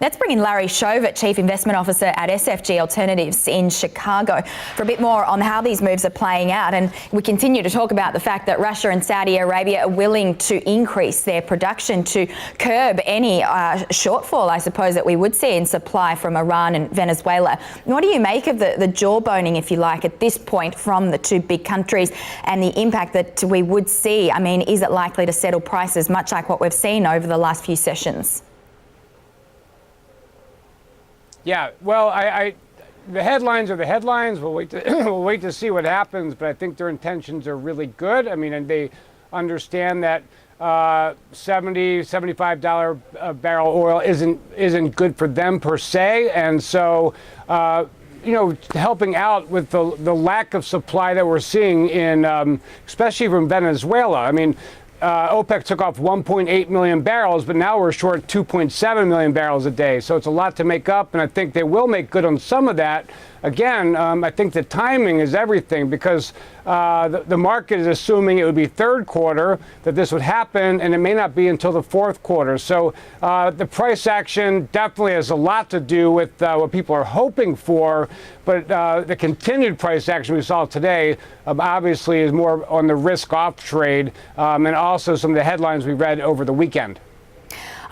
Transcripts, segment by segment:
Let's bring in Larry Shovet, Chief Investment Officer at SFG Alternatives in Chicago, for a bit more on how these moves are playing out. And we continue to talk about the fact that Russia and Saudi Arabia are willing to increase their production to curb any shortfall, I suppose, that we would see in supply from Iran and Venezuela. What do you make of the jawboning, if you like, at this point from the two big countries and the impact that we would see? I mean, is it likely to settle prices much like what we've seen over the last few sessions? Yeah, well, the headlines are the headlines. We'll wait to see what happens, but I think their intentions are really good. I mean, and they understand that $75 a barrel oil isn't good for them per se, and so helping out with the lack of supply that we're seeing in, especially from Venezuela. I mean, OPEC took off 1.8 million barrels, but now we're short 2.7 million barrels a day. So it's a lot to make up, and I think they will make good on some of that. Again, I think the timing is everything, because the market is assuming it would be third quarter that this would happen, and it may not be until the fourth quarter. So the price action definitely has a lot to do with what people are hoping for, but the continued price action we saw today obviously is more on the risk-off trade, and also some of the headlines we read over the weekend.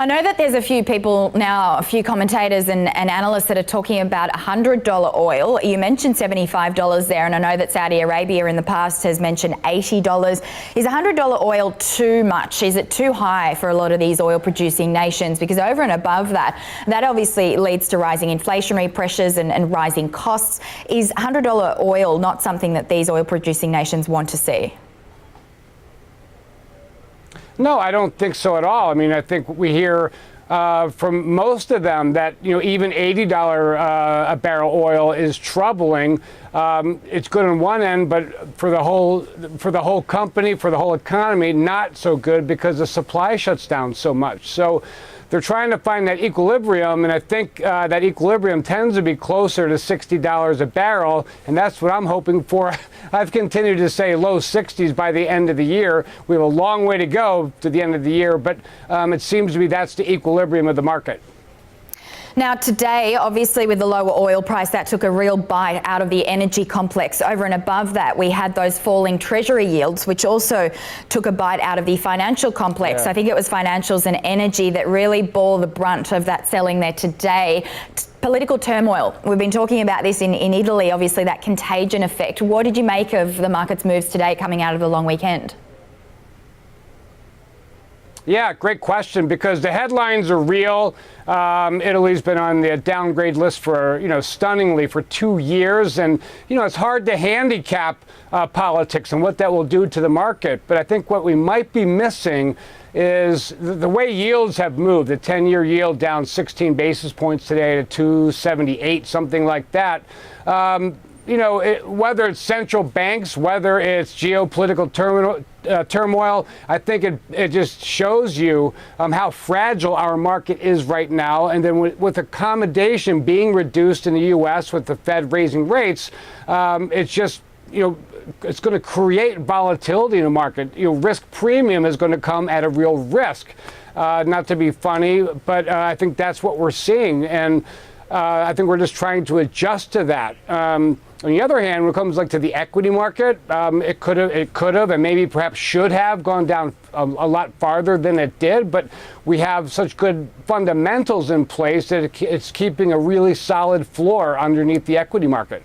I know that there's a few people now, a few commentators and analysts that are talking about $100 oil. You mentioned $75 there, and I know that Saudi Arabia in the past has mentioned $80. Is $100 oil too much? Is it too high for a lot of these oil-producing nations? Because over and above that, that obviously leads to rising inflationary pressures and rising costs. Is $100 oil not something that these oil-producing nations want to see? No, I don't think so at all. I mean, I think we hear from most of them that, even $80 a barrel oil is troubling. It's good on one end, but for the whole company, for the whole economy, not so good because the supply shuts down so much. So they're trying to find that equilibrium, and I think that equilibrium tends to be closer to $60 a barrel, and that's what I'm hoping for. I've continued to say low 60s by the end of the year. We have a long way to go to the end of the year, but it seems to be that's the equilibrium of the market. Now today, obviously with the lower oil price, that took a real bite out of the energy complex. Over and above that, we had those falling treasury yields, which also took a bite out of the financial complex. Yeah. I think it was financials and energy that really bore the brunt of that selling there today. Political turmoil. We've been talking about this in Italy, obviously that contagion effect. What did you make of the market's moves today coming out of the long weekend? Yeah, great question, because the headlines are real. Italy's been on the downgrade list for, stunningly for 2 years. And, it's hard to handicap politics and what that will do to the market. But I think what we might be missing is the way yields have moved. The 10-year yield down 16 basis points today to 278, something like that. Whether it's central banks, whether it's geopolitical turmoil, I think it just shows you how fragile our market is right now. And then with accommodation being reduced in the U.S. with the Fed raising rates, it's just, it's going to create volatility in the market. Risk premium is going to come at a real risk. Not to be funny, but I think that's what we're seeing. And I think we're just trying to adjust to that. On the other hand, when it comes to the equity market, it could have, and maybe perhaps should have gone down a lot farther than it did. But we have such good fundamentals in place that it's keeping a really solid floor underneath the equity market.